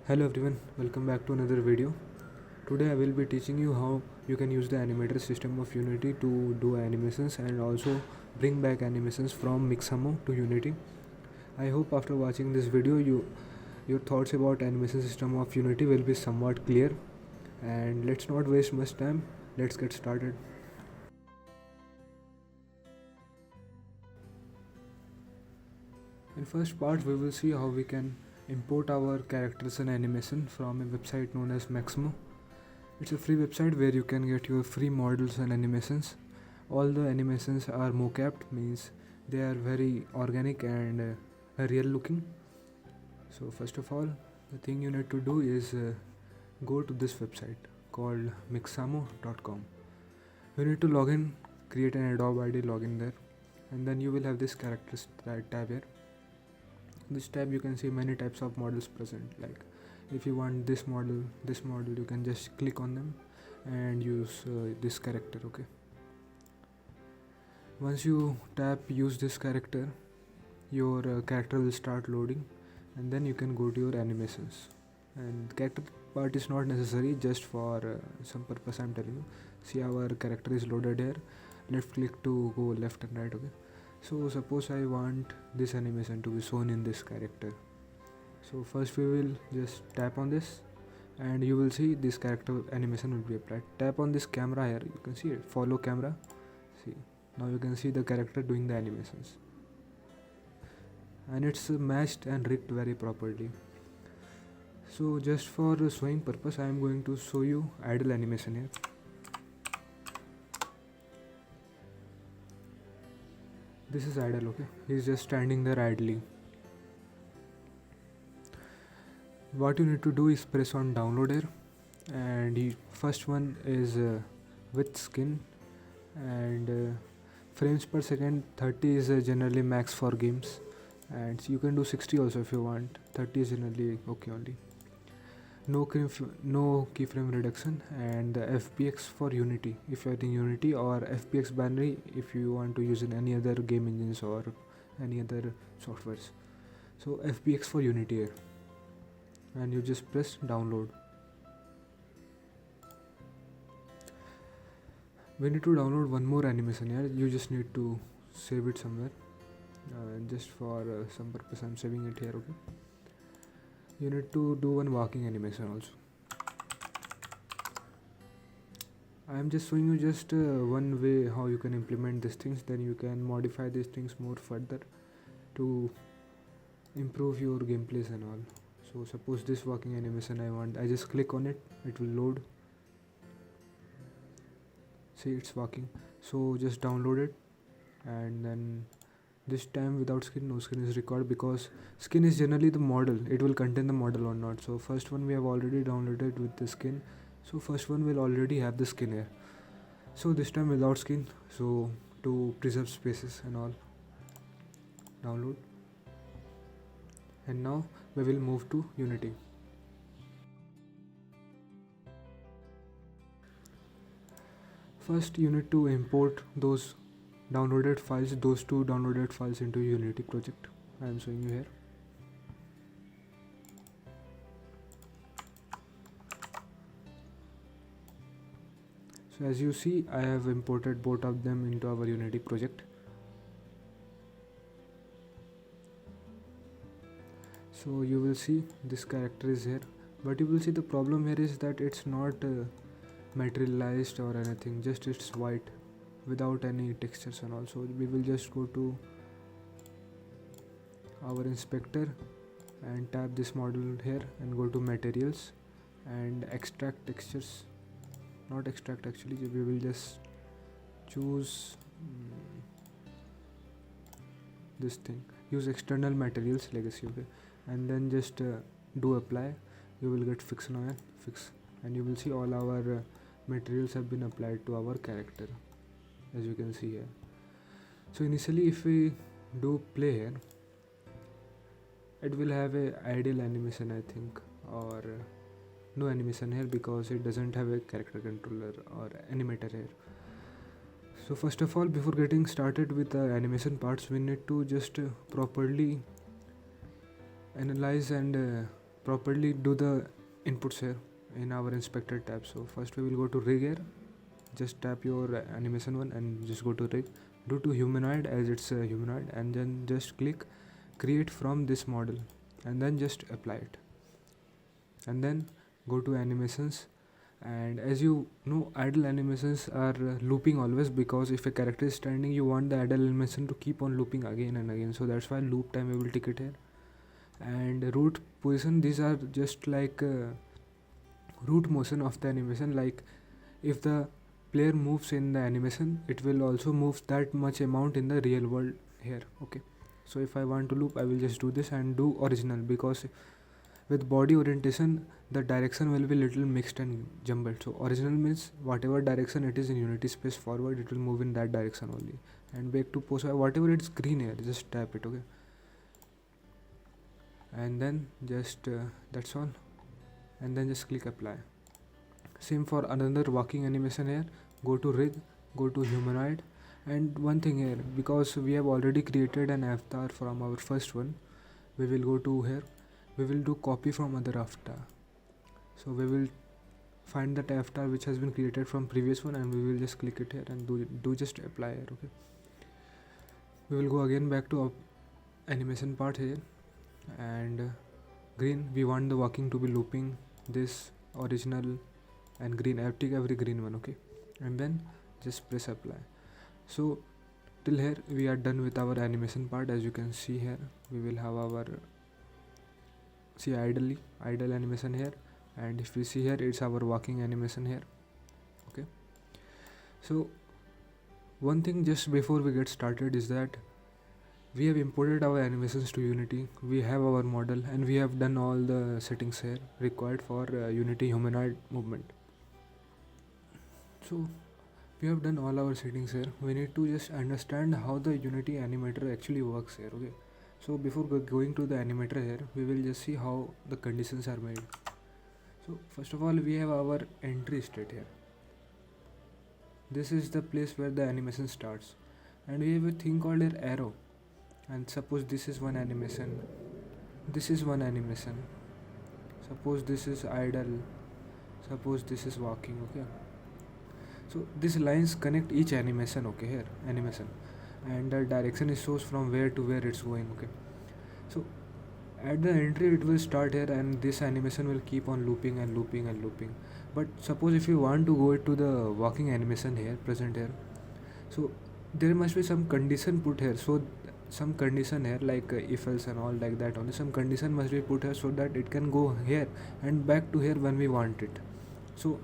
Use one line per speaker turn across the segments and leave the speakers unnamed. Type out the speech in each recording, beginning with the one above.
Hello everyone, welcome back to another video. Today I will be teaching you how you can use the Animator system of Unity to do animations and also bring back animations from Mixamo to Unity. I hope after watching this video your thoughts about animation system of Unity will be somewhat clear, and let's not waste much time. Let's get started. In first part we will see how we can import our characters and animation from a website known as Mixamo. It's a free website where you can get your free models and animations. All the animations are mocapped, means they are very organic and real looking. So first of all, the thing you need to do is go to this website called mixamo.com. You need to log in, create an Adobe ID, login there, and then you will have this characters tab here. This tab you can see many types of models present. Like if you want this model, you can just click on them and use this character. Okay, once you tap use this character, your character will start loading, and then you can go to your animations. And character part is not necessary, just for some purpose I'm telling you. See, our character is loaded here. Left click to go left and right. Okay, so suppose I want this animation to be shown in this character. So first we will just tap on this and you will see this character animation will be applied. Tap on this camera here, you can see it, follow camera. See, now you can see the character doing the animations, and it's matched and rigged very properly. So just for showing purpose, I am going to show you idle animation here. This is idle. Okay, he's just standing there idly. What you need to do is press on download here, and the first one is with skin, and frames per second 30 is generally max for games, and so you can do 60 also if you want. 30 is generally okay only. No keyframe reduction, and FBX for Unity if you are in Unity, or FBX binary if you want to use in any other game engines or any other softwares. So FBX for Unity here, and you just press download. We need to download one more animation here. You just need to save it somewhere, just for some purpose I'm saving it here. Okay, you need to do one walking animation also. I am just showing you just one way how you can implement these things. Then you can modify these things more further to improve your gameplays and all. So suppose this walking animation I just click on it, it will load. See, it's walking. So just download it, and then this time without skin, no skin is required, because skin is generally the model, it will contain the model or not. So first one we have already downloaded with the skin, so first one will already have the skin here. So this time without skin, so to preserve spaces and all, download. And now we will move to Unity. First you need to import those two downloaded files into Unity project. I am showing you here. So as you see, I have imported both of them into our Unity project. So you will see this character is here, but you will see the problem here is that it's not materialized or anything, just it's white without any textures and all. So we will just go to our inspector and tap this model here and go to materials and extract textures. Not extract, actually we will just choose this thing, use external materials legacy. Okay, and then just do apply. You will get fix now, fix, and you will see all our materials have been applied to our character, as you can see here. So initially if we do play here, it will have a idle animation, I think, or no animation here because it doesn't have a character controller or animator here. So first of all, before getting started with the animation parts, we need to just properly analyze and properly do the inputs here in our inspector tab. So first we will go to rig here, just tap your animation one and just go to rig, do to humanoid as it's a humanoid, and then just click create from this model and then just apply it, and then go to animations. And as you know, idle animations are looping always, because if a character is standing you want the idle animation to keep on looping again and again, so that's why loop time we will take it here. And root position, these are just like root motion of the animation, like if the player moves in the animation it will also move that much amount in the real world here. Okay, so if I want to loop I will just do this and do original, because with body orientation the direction will be little mixed and jumbled. So original means whatever direction it is in Unity space forward, it will move in that direction only. And back to pose, whatever it's green here, just tap it. Okay, and then just that's all, and then just click apply. Same for another walking animation here, go to rig, go to humanoid. And one thing here, because we have already created an avatar from our first one, we will go to here, we will do copy from other avatar. So we will find that avatar which has been created from previous one, and we will just click it here and do just apply here. Okay, we will go again back to animation part here, and green, we want the walking to be looping, this original, and green, I have take every green one. Okay, and then just press apply. So till here we are done with our animation part. As you can see here, we will have our idle animation here, and if we see here it's our walking animation here. Okay, so one thing just before we get started is that we have imported our animations to Unity, we have our model, and we have done all the settings here required for Unity humanoid movement. So we have done all our settings here. We need to just understand how the Unity Animator actually works here. Okay, so before going to the Animator here, we will just see how the conditions are made. So first of all, we have our entry state here. This is the place where the animation starts, and we have a thing called an arrow. And suppose this is one animation, this is one animation, suppose this is idle, suppose this is walking. Okay, so these lines connect each animation. Okay, here animation, and the direction is shows from where to where it's going. Okay, so at the entry it will start here, and this animation will keep on looping and looping and looping. But suppose if you want to go to the walking animation here, present here, so there must be some condition put here. So some condition here, like if else and all like that, only some condition must be put here so that it can go here and back to here when we want it. So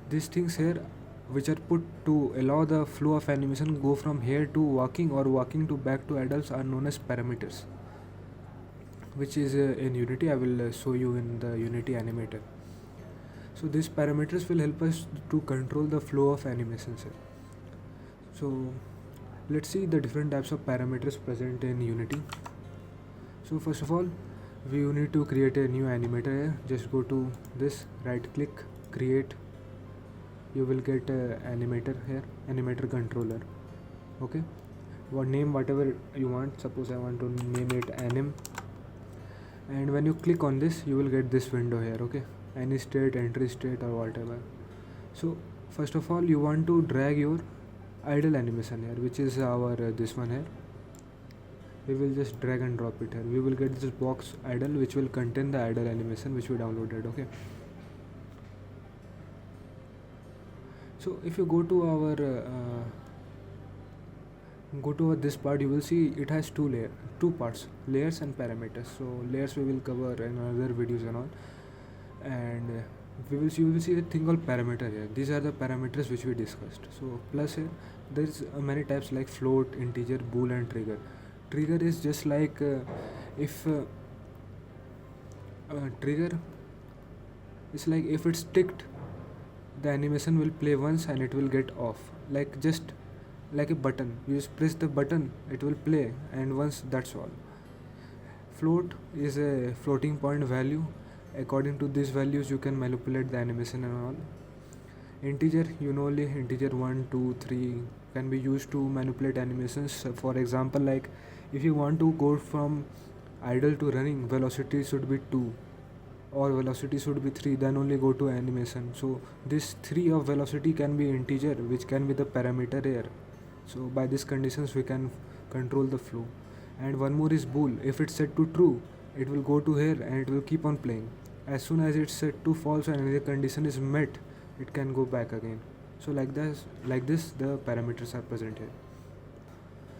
these things here which are put to allow the flow of animation go from here to walking or walking to back to adults are known as parameters, which is in Unity. I will show you in the Unity Animator. So these parameters will help us to control the flow of animations here. So let's see the different types of parameters present in Unity. So first of all, we need to create a new animator here. Just go to this, right click, create. You will get animator here, animator controller. Okay, name whatever you want. Suppose I want to name it anim, and when you click on this you will get this window here. Okay, any state, entry state, or whatever. So first of all, you want to drag your idle animation here, which is our this one here. We will just drag and drop it here. We will get this box idle, which will contain the idle animation which we downloaded. Okay, so if you go to our this part, you will see it has two parts, layers and parameters. So layers we will cover in other videos and all, and you will see a thing called parameter here. These are the parameters which we discussed. So plus here there is many types like float, integer, bool, and trigger. Trigger is just like if trigger is like if it's ticked, the animation will play once and it will get off, like just like a button. You just press the button, it will play, and once, that's all. Float is a floating point value. According to these values you can manipulate the animation and all. Integer, you know, only integer 1, 2, 3 can be used to manipulate animations. For example, like if you want to go from idle to running, velocity should be 2, or velocity should be 3, then only go to animation. So this 3 of velocity can be integer, which can be the parameter here. So by these conditions we can control the flow. And one more is bool. If it's set to true, it will go to here and it will keep on playing. As soon as it's set to false and the condition is met, it can go back again. So like this the parameters are present here.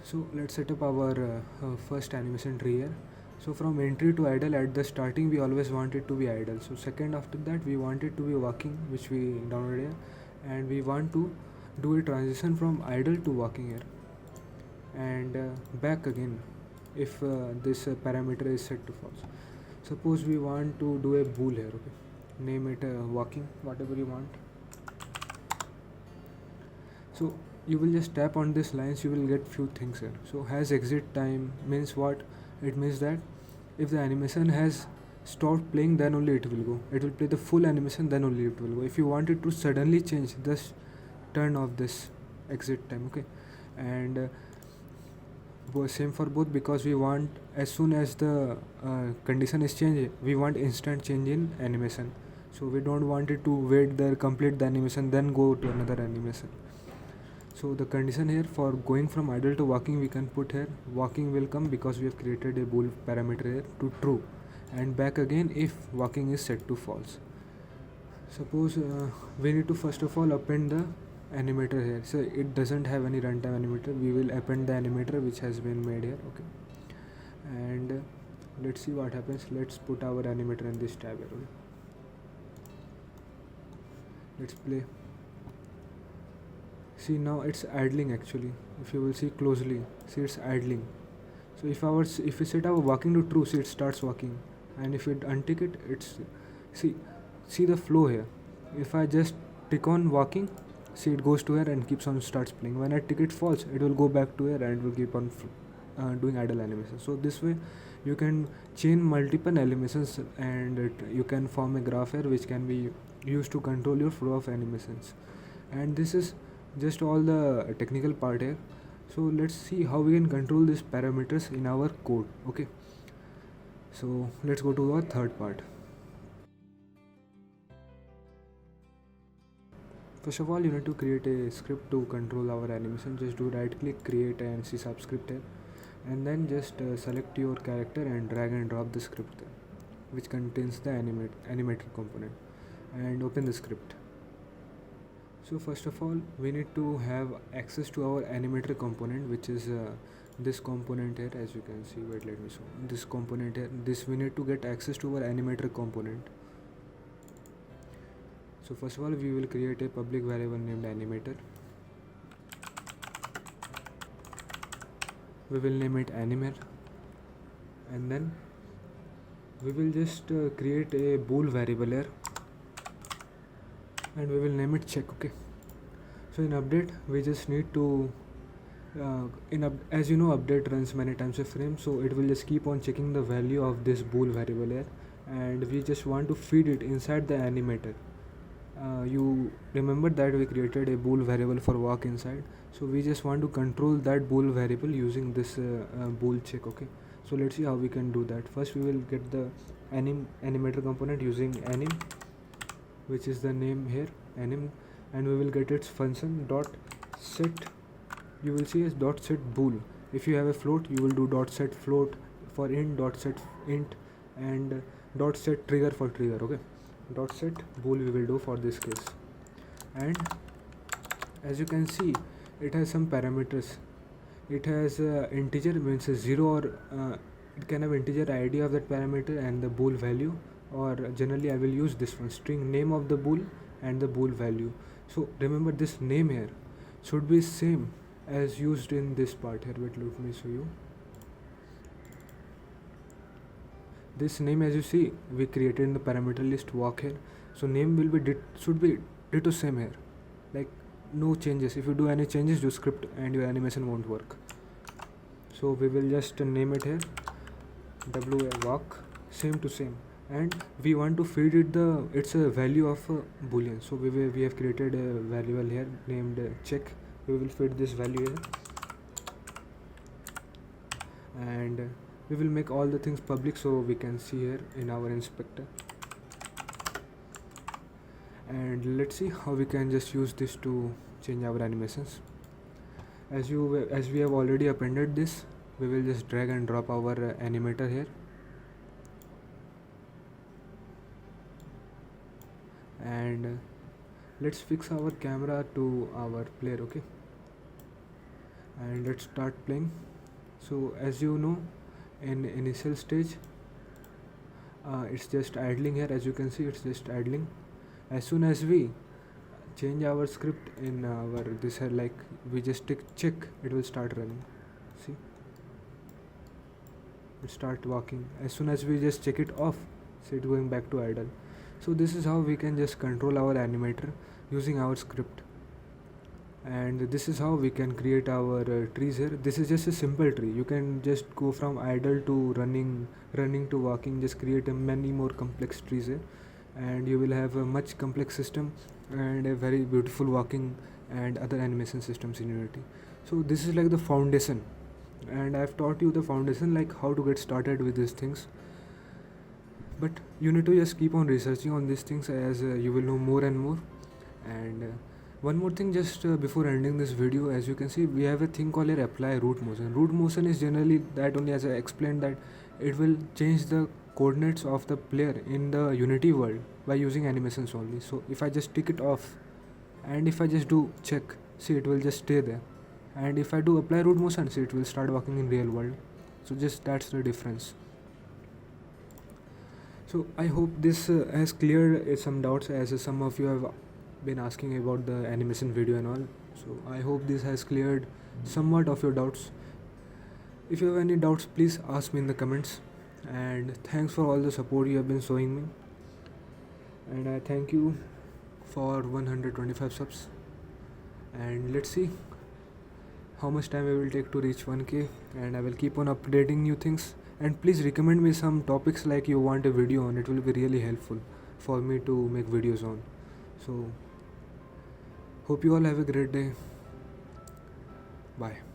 So let's set up our first animation tree here. So from entry to idle, at the starting we always want it to be idle. So second, after that we want it to be walking, which we downloaded here, and we want to do a transition from idle to walking here, and back again if this parameter is set to false. Suppose we want to do a bool here, okay, name it walking, whatever you want. So you will just tap on this lines, you will get few things here. So has exit time means what? It means that if the animation has stopped playing, then only it will go. It will play the full animation, then only it will go. If you want it to suddenly change, just turn off this exit time, okay. And same for both, because we want as soon as the condition is changed, we want instant change in animation. So we don't want it to wait there, complete the animation, then go to another animation. So the condition here for going from idle to walking, we can put here walking will come, because we have created a bool parameter here, to true, and back again if walking is set to false. Suppose we need to first of all append the animator here. So it doesn't have any runtime animator, we will append the animator which has been made here, okay. And let's see what happens. Let's put our animator in this tab here, okay. Let's play. See, now it's idling actually. If you will see closely, see it's idling. So if we set our walking to true, see it starts walking, and if it untick it, it's see the flow here. If I just tick on walking, see it goes to here and keeps on starts playing. When I tick it false, it will go back to here and it will keep on doing idle animation. So this way you can chain multiple animations, and you can form a graph here which can be used to control your flow of animations. And this is just all the technical part here. So let's see how we can control these parameters in our code, okay. So let's go to our third part. First of all, you need to create a script to control our animation. Just do right click, create and C# script here, and then just select your character and drag and drop the script there, which contains the animator component, and open the script. So first of all, we need to have access to our animator component, which is this component here. As you can see, wait, let me show this component here. This we need to get access to our animator component. So first of all, we will create a public variable named animator. We will name it animer, and then we will just create a bool variable here, and we will name it check, okay. So in update, we just need to as you know, update runs many times a frame, so it will just keep on checking the value of this bool variable here, and we just want to feed it inside the animator. You remember that we created a bool variable for walk inside, so we just want to control that bool variable using this bool check, okay. So let's see how we can do that. First, we will get the animator component using anim, which is the name here, anim, and we will get its function dot set. You will see as dot set bool. If you have a float, you will do dot set float. For int, dot set int, and dot set trigger for trigger, okay. Dot set bool we will do for this case. And as you can see, it has some parameters. It has integer, means 0, or it can have integer ID of that parameter and the bool value, or generally I will use this one, string name of the bool and the bool value. So remember, this name here should be same as used in this part here. Wait, let me show you. This name, as you see, we created in the parameter list walk here, so name will be should be ditto same here, like no changes. If you do any changes, do script and your animation won't work. So we will just name it here wa walk, same to same, and we want to feed it it's a value of boolean. So we have created a variable here named check. We will feed this value here, and we will make all the things public so we can see here in our inspector. And let's see how we can just use this to change our animations. As we have already appended this, we will just drag and drop our animator here, and let's fix our camera to our player. Okay, and let's start playing. So as you know, in initial stage, it's just idling here. As you can see, it's just idling. As soon as we change our script in our this here, like we just check, it will start running. See, it start walking. As soon as we just check it off, see it going back to idle. So this is how we can just control our animator using our script. And this is how we can create our trees here. This is just a simple tree. You can just go from idle to running to walking, just create many more complex trees here, and you will have a much complex system and a very beautiful walking and other animation systems in Unity. So this is like the foundation, and I've taught you the foundation, like how to get started with these things. But you need to just keep on researching on these things, as you will know more and more. And one more thing, just before ending this video, as you can see, we have a thing called a apply root motion. Root motion is generally that only, as I explained, that it will change the coordinates of the player in the Unity world by using animations only. So if I just tick it off, and if I just do check, see it will just stay there. And if I do apply root motion, see it will start working in real world. So just that's the difference. So I hope this has cleared some doubts, as some of you have been asking about the animation video and all. So I hope this has cleared somewhat of your doubts. If you have any doubts, please ask me in the comments. And thanks for all the support you have been showing me. And I thank you for 125 subs. And let's see how much time I will take to reach 1k, and I will keep on updating new things. And please recommend me some topics like you want a video on. It will be really helpful for me to make videos on. So hope you all have a great day. Bye.